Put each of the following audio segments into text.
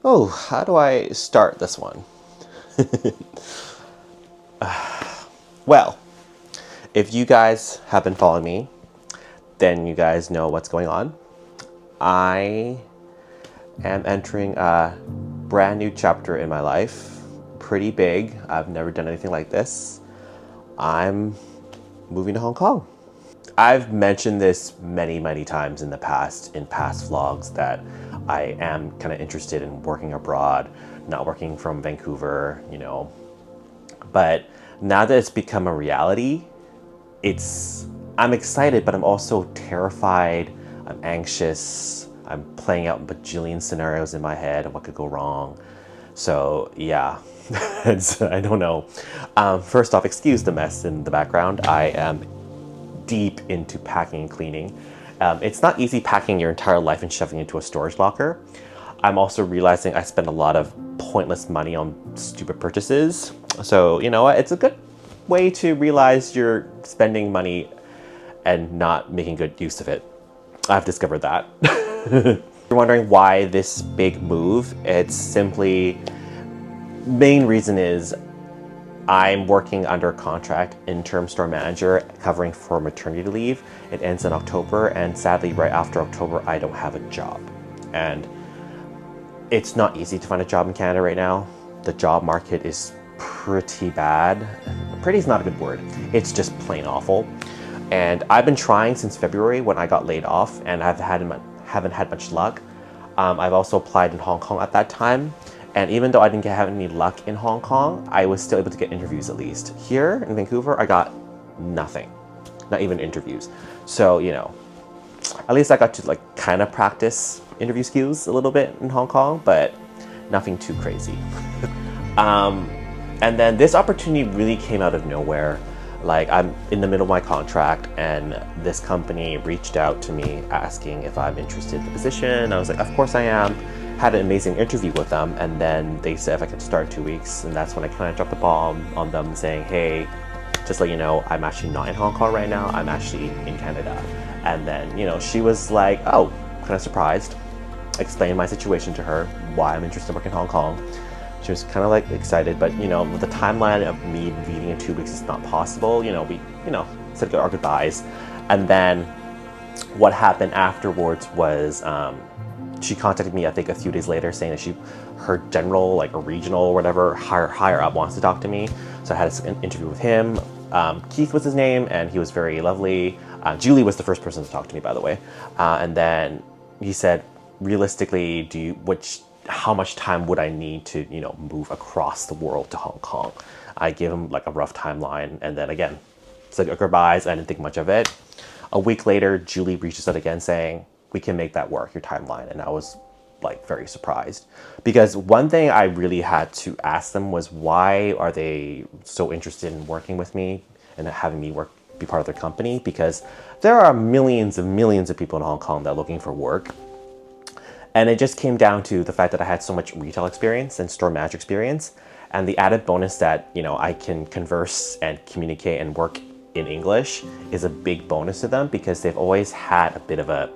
Oh, how do I start this one? Well, if you guys have been following me, then you guys know what's going on. I am entering a brand new chapter in my life. Pretty big. I've never done anything like this. I'm moving to Hong Kong. I've mentioned this many, many times in the past, in past vlogs, that I am kind of interested in working abroad, not working from Vancouver, But now that it's become a reality, I'm excited, but I'm also terrified. I'm anxious. I'm playing out bajillion scenarios in my head of what could go wrong. So yeah, I don't know. First off, excuse the mess in the background. I am deep into packing and cleaning. It's not easy packing your entire life and shoving it into a storage locker. I'm also realizing I spend a lot of pointless money on stupid purchases. So, you know what? It's a good way to realize you're spending money and not making good use of it. I've discovered that. You're wondering why this big move? It's simply, main reason is I'm working under contract, interim store manager, covering for maternity leave. It ends in October, and sadly, right after October, I don't have a job. And it's not easy to find a job in Canada right now. The job market is pretty bad. Pretty is not a good word. It's just plain awful. And I've been trying since February when I got laid off, and haven't had much luck. I've also applied in Hong Kong at that time. And even though I didn't have any luck in Hong Kong, I was still able to get interviews at least. Here in Vancouver, I got nothing, not even interviews. So, at least I got to kind of practice interview skills a little bit in Hong Kong, but nothing too crazy. And then this opportunity really came out of nowhere. Like, I'm in the middle of my contract, and this company reached out to me asking if I'm interested in the position. I was like, of course I am. Had an amazing interview with them, and then they said if I could start in 2 weeks, and that's when I kind of dropped the bomb on them saying, hey, just let you know, I'm actually not in Hong Kong right now, I'm actually in Canada. And then, she was like, oh, kind of surprised. Explained my situation to her, why I'm interested in working in Hong Kong. She was kind of excited, but with the timeline of me leaving in 2 weeks is not possible. We said our goodbyes. And then what happened afterwards was she contacted me, I think, a few days later, saying that her general, a regional or whatever, higher up wants to talk to me. So I had an interview with him. Keith was his name, and he was very lovely. Julie was the first person to talk to me, by the way. And then he said, realistically, how much time would I need to, move across the world to Hong Kong? I gave him a rough timeline, and then again, said goodbyes. I didn't think much of it. A week later, Julie reaches out again saying, we can make that work, your timeline. And I was very surprised, because one thing I really had to ask them was, why are they so interested in working with me and having me be part of their company? Because there are millions and millions of people in Hong Kong that are looking for work. And it just came down to the fact that I had so much retail experience and store manager experience, and the added bonus that, I can converse and communicate and work in English is a big bonus to them, because they've always had a bit of a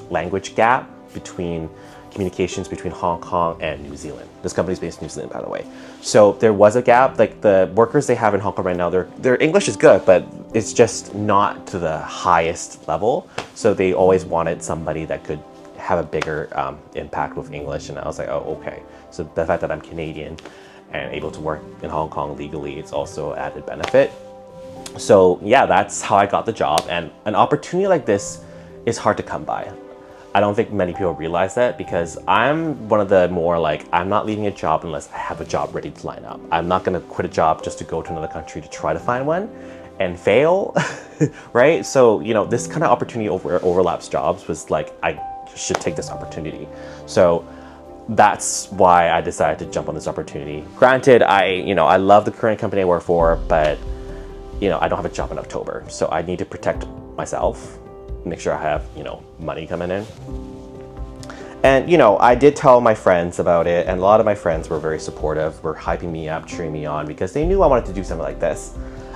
language gap between communications between Hong Kong and New Zealand. This company's based in New Zealand, by the way. So there was a gap. The workers they have in Hong Kong right now, their English is good, but it's just not to the highest level. So they always wanted somebody that could have a bigger impact with English. And I was like, oh, okay. So the fact that I'm Canadian and able to work in Hong Kong legally, it's also added benefit. So yeah, that's how I got the job. And an opportunity like this is hard to come by. I don't think many people realize that, because I'm one of the more I'm not leaving a job unless I have a job ready to line up. I'm not going to quit a job just to go to another country to try to find one and fail, right? So, this kind of opportunity overlaps jobs, was I should take this opportunity. So that's why I decided to jump on this opportunity. Granted, I love the current company I work for, but I don't have a job in October, so I need to protect myself, make sure I have, money coming in. And, I did tell my friends about it, and a lot of my friends were very supportive, were hyping me up, cheering me on, because they knew I wanted to do something like this.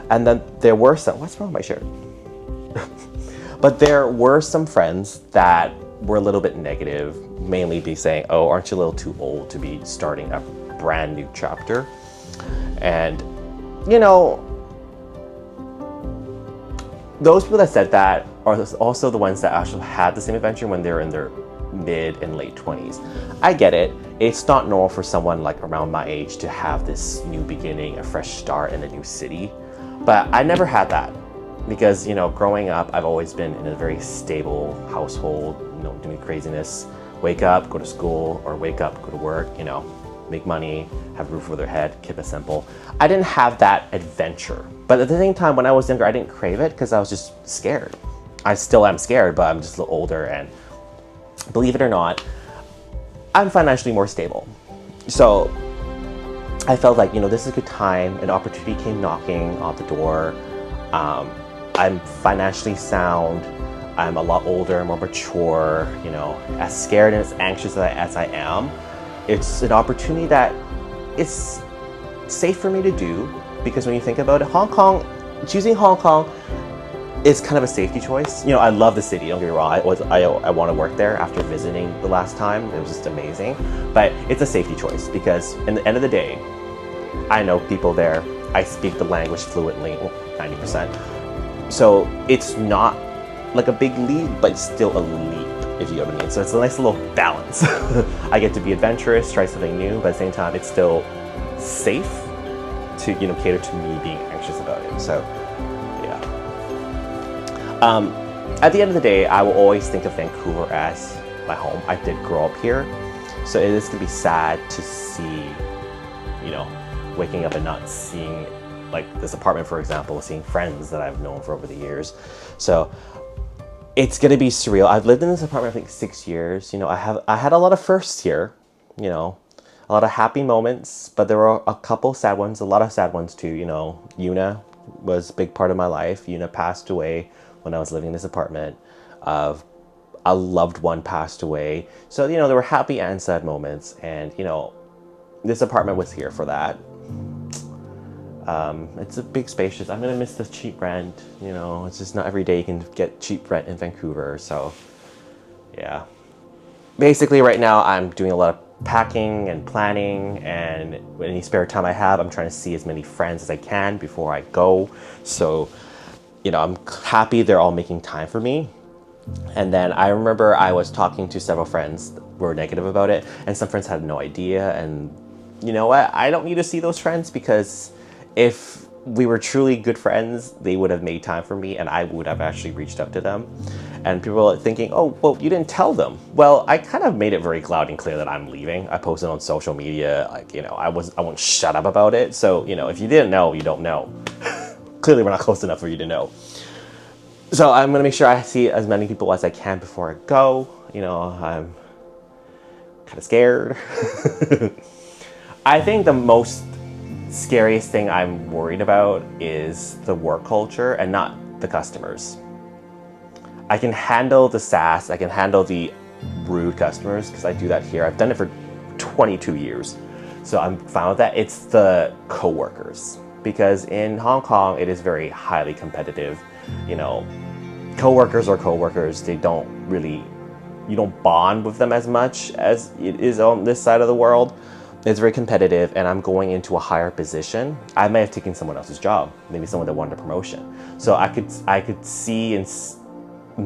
And then there were some, what's wrong with my shirt? But there were some friends that were a little bit negative, mainly be saying, oh, aren't you a little too old to be starting a brand new chapter? And, you know, those people that said that are also the ones that actually had the same adventure when they're in their mid and late 20s. I get it. It's not normal for someone like around my age to have this new beginning, a fresh start in a new city. But I never had that because, you know, growing up, I've always been in a very stable household, you know, doing craziness. Wake up, go to school, or wake up, go to work, you know, make money, have a roof over their head, keep it simple. I didn't have that adventure. But at the same time, when I was younger, I didn't crave it because I was just scared. I still am scared, but I'm just a little older, and believe it or not, I'm financially more stable. So I felt like, you know, this is a good time. An opportunity came knocking on the door. I'm financially sound. I'm a lot older, more mature, you know, as scared and as anxious as I am. It's an opportunity that is safe for me to do because when you think about it, choosing Hong Kong is kind of a safety choice. You know, I love the city, don't get me wrong. I want to work there after visiting the last time. It was just amazing. But it's a safety choice because in the end of the day, I know people there. I speak the language fluently, 90%. So it's not like a big leap, but it's still a leap, if you know what I mean. So it's a nice little balance. I get to be adventurous, try something new, but at the same time, it's still safe to, you know, cater to me being anxious about it. So, yeah. At the end of the day, I will always think of Vancouver as my home. I did grow up here, so it is gonna be sad to see, you know, waking up and not seeing, like this apartment, for example, seeing friends that I've known for over the years. So it's gonna be surreal. I've lived in this apartment, I think, 6 years. You know, I had a lot of firsts here, you know, a lot of happy moments, but there were a couple sad ones, a lot of sad ones too. You know, Yuna was a big part of my life. Yuna passed away when I was living in this apartment. A loved one passed away. So, you know, there were happy and sad moments, and, you know, this apartment was here for that. It's a big spacious. I'm gonna miss the cheap rent. You know, it's just not every day you can get cheap rent in Vancouver. So, yeah. Basically, right now I'm doing a lot of packing and planning, and any spare time I have, I'm trying to see as many friends as I can before I go. So, you know, I'm happy they're all making time for me. And then I remember I was talking to several friends that were negative about it, and some friends had no idea. And you know what? I don't need to see those friends because if we were truly good friends, they would have made time for me and I would have actually reached out to them. And people are thinking, oh, well, you didn't tell them. Well, I kind of made it very loud and clear that I'm leaving. I posted on social media, like, you know, I won't shut up about it. So, you know, if you didn't know, you don't know. Clearly, we're not close enough for you to know. So I'm gonna make sure I see as many people as I can before I go. You know, I'm kind of scared. I think the most scariest thing I'm worried about is the work culture and not the customers. I can handle the sass, I can handle the rude customers because I do that here. I've done it for 22 years. So I'm fine with that. It's the coworkers, because in Hong Kong, it is very highly competitive. You know, coworkers are coworkers. They don't really, you don't bond with them as much as it is on this side of the world. It's very competitive, and I'm going into a higher position. I may have taken someone else's job, maybe someone that wanted a promotion. So I could see and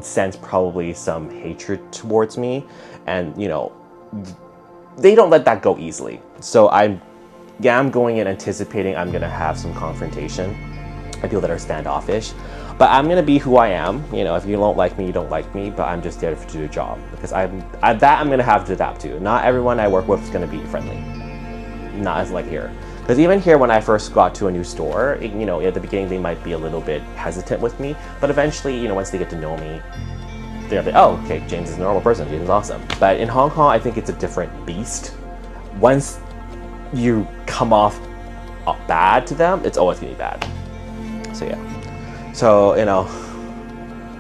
sense probably some hatred towards me, and you know, they don't let that go easily. So I'm going in anticipating I'm gonna have some confrontation. I feel that are standoffish, but I'm gonna be who I am. You know, if you don't like me, you don't like me, but I'm just there to do a job because I'm gonna have to adapt to. Not everyone I work with is gonna be friendly. Not as like here. Because even here, when I first got to a new store, you know, at the beginning, they might be a little bit hesitant with me, but eventually, you know, once they get to know me, they're like, oh, okay, James is a normal person, James is awesome. But in Hong Kong, I think it's a different beast. Once you come off bad to them, it's always gonna be bad. So yeah. So, you know,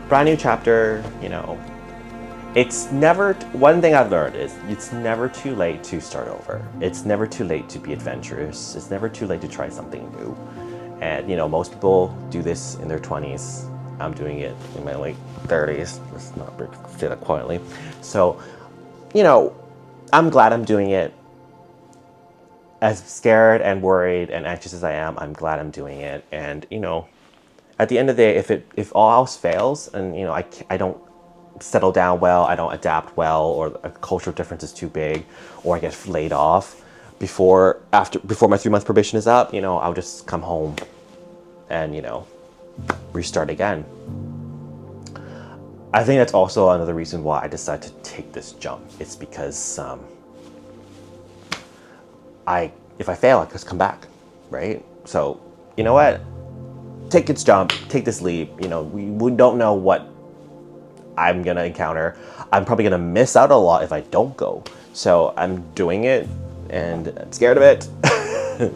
brand new chapter, you know, it's never, one thing I've learned is it's never too late to start over. It's never too late to be adventurous. It's never too late to try something new. And, you know, most people do this in their 20s. I'm doing it in my late 30s. Let's not say that quietly. So, you know, I'm glad I'm doing it. As scared and worried and anxious as I am, I'm glad I'm doing it. And, you know, at the end of the day, if all else fails and, you know, I don't settle down well, I don't adapt well, or a cultural difference is too big, or I get laid off before my 3-month probation is up, you know, I'll just come home and, you know, restart again. I think that's also another reason why I decided to take this jump. It's because if I fail, I just come back, right? So, you know what? Take this jump, take this leap. You know, we don't know what I'm gonna encounter. I'm probably gonna miss out a lot if I don't go. So I'm doing it, and I'm scared of it,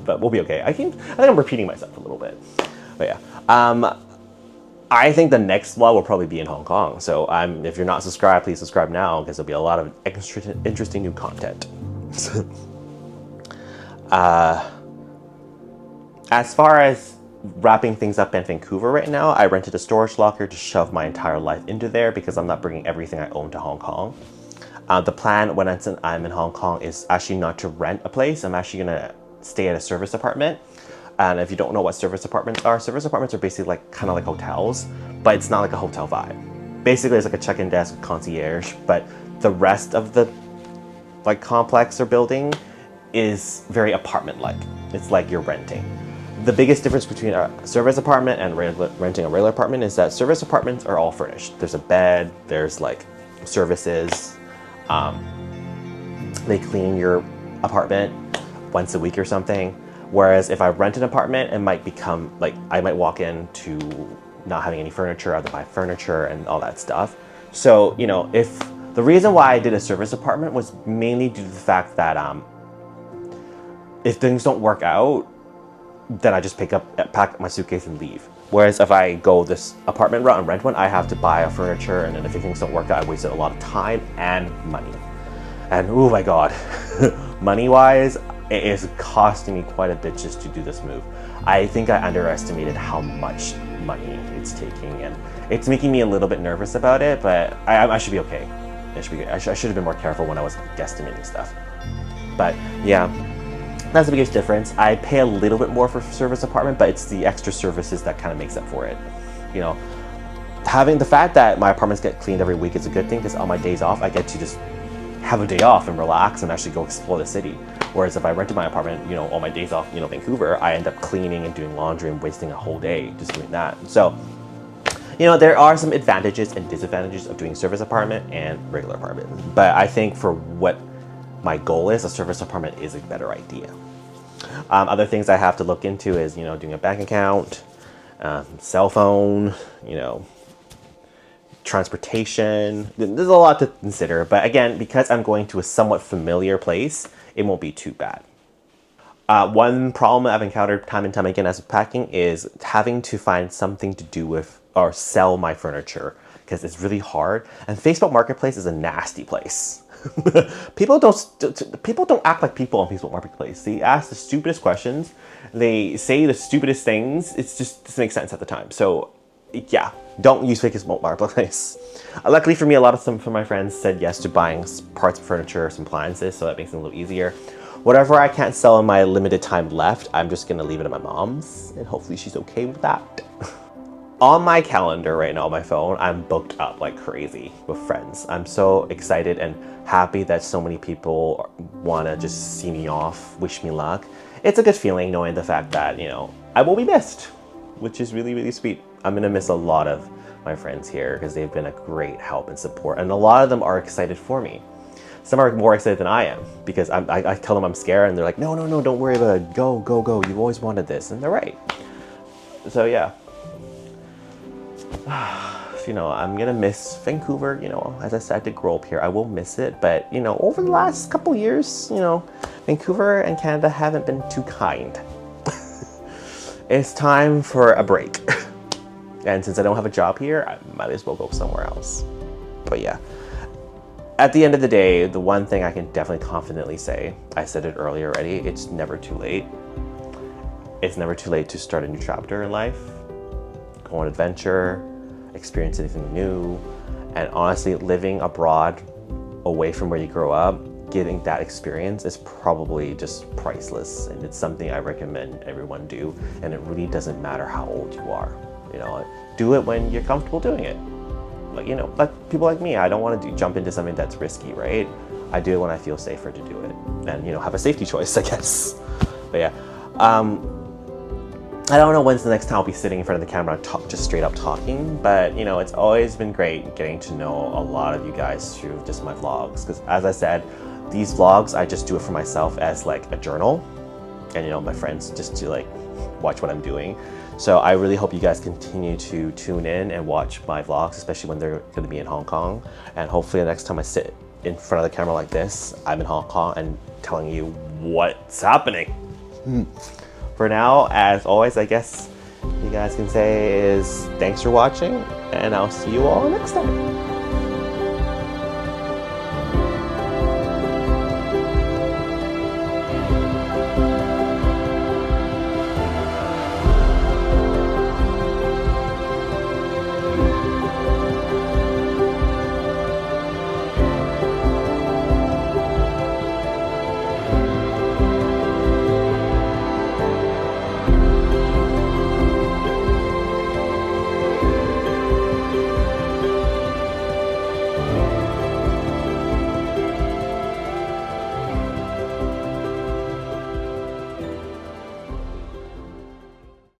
but we'll be okay. I think I'm repeating myself a little bit, but yeah. I think the next vlog will probably be in Hong Kong. So if you're not subscribed, please subscribe now, because there'll be a lot of interesting new content. As far as wrapping things up in Vancouver right now, I rented a storage locker to shove my entire life into there because I'm not bringing everything I own to Hong Kong. The plan when I'm in Hong Kong is actually not to rent a place. I'm actually gonna stay at a service apartment. And if you don't know what service apartments are basically like kind of like hotels, but it's not like a hotel vibe. Basically, it's like a check-in desk with concierge, but the rest of the like complex or building is very apartment-like. It's like you're renting. The biggest difference between a service apartment and renting a regular apartment is that service apartments are all furnished. There's a bed, there's like services. They clean your apartment once a week or something. Whereas if I rent an apartment, it might become like, I might walk into not having any furniture, I have to buy furniture and all that stuff. So, you know, if the reason why I did a service apartment was mainly due to the fact that if things don't work out, then I just pack up my suitcase and leave. Whereas if I go this apartment route and rent one, I have to buy a furniture, and then if things don't work out, I wasted a lot of time and money. And oh my God, money-wise, it is costing me quite a bit just to do this move. I think I underestimated how much money it's taking, and it's making me a little bit nervous about it, but I should be okay. It should be good. I should have been more careful when I was guesstimating stuff. But yeah, that's the biggest difference. I pay a little bit more for service apartment, but it's the extra services that kind of makes up for it. You know, having the fact that my apartments get cleaned every week is a good thing, because on my days off, I get to just have a day off and relax and actually go explore the city. Whereas if I rented my apartment, you know, on my days off, you know, Vancouver, I end up cleaning and doing laundry and wasting a whole day just doing that. So, you know, there are some advantages and disadvantages of doing service apartment and regular apartment. But I think for what my goal is, a service apartment is a better idea. Other things I have to look into is, you know, doing a bank account, cell phone, you know, transportation. There's a lot to consider, but again, because I'm going to a somewhat familiar place, it won't be too bad. One problem I've encountered time and time again as packing is having to find something to do with or sell my furniture, because it's really hard. And Facebook Marketplace is a nasty place. People don't act like people on Facebook Marketplace. They ask the stupidest questions. They say the stupidest things. It just doesn't make sense at the time. So yeah, don't use Facebook Marketplace. Luckily for me, a lot of some of my friends said yes to buying parts of furniture, some appliances, so that makes it a little easier. Whatever I can't sell in my limited time left, I'm just gonna leave it at my mom's, and hopefully she's okay with that. On my calendar right now on my phone, I'm booked up like crazy with friends. I'm so excited and happy that so many people want to just see me off, wish me luck. It's a good feeling knowing the fact that, you know, I will be missed, which is really, really sweet. I'm gonna miss a lot of my friends here because they've been a great help and support, and a lot of them are excited for me. Some are more excited than I am because I tell them I'm scared, and they're like, no, don't worry about it. Go, go, go. You've always wanted this, and they're right. So yeah. You know, I'm gonna miss Vancouver. You know, as I said, I did grow up here. I will miss it, but you know, over the last couple years, you know, Vancouver and Canada haven't been too kind. It's time for a break. And since I don't have a job here, I might as well go somewhere else. But yeah, at the end of the day, the one thing I can definitely confidently say, I said it earlier already, it's never too late. It's never too late to start a new chapter in life, go on an adventure, experience anything new. And honestly, living abroad away from where you grow up, getting that experience is probably just priceless, and it's something I recommend everyone do. And it really doesn't matter how old you are, you know, do it when you're comfortable doing it. Like, you know, like people like me, I don't want to jump into something that's risky, right? I do it when I feel safer to do it, and, you know, have a safety choice, I guess. But yeah, I don't know when's the next time I'll be sitting in front of the camera and just straight up talking, but, you know, it's always been great getting to know a lot of you guys through just my vlogs, because as I said, these vlogs, I just do it for myself as like a journal, and, you know, my friends just to like watch what I'm doing. So I really hope you guys continue to tune in and watch my vlogs, especially when they're going to be in Hong Kong. And hopefully the next time I sit in front of the camera like this, I'm in Hong Kong and telling you what's happening. For now, as always, I guess you guys can say is thanks for watching, and I'll see you all next time.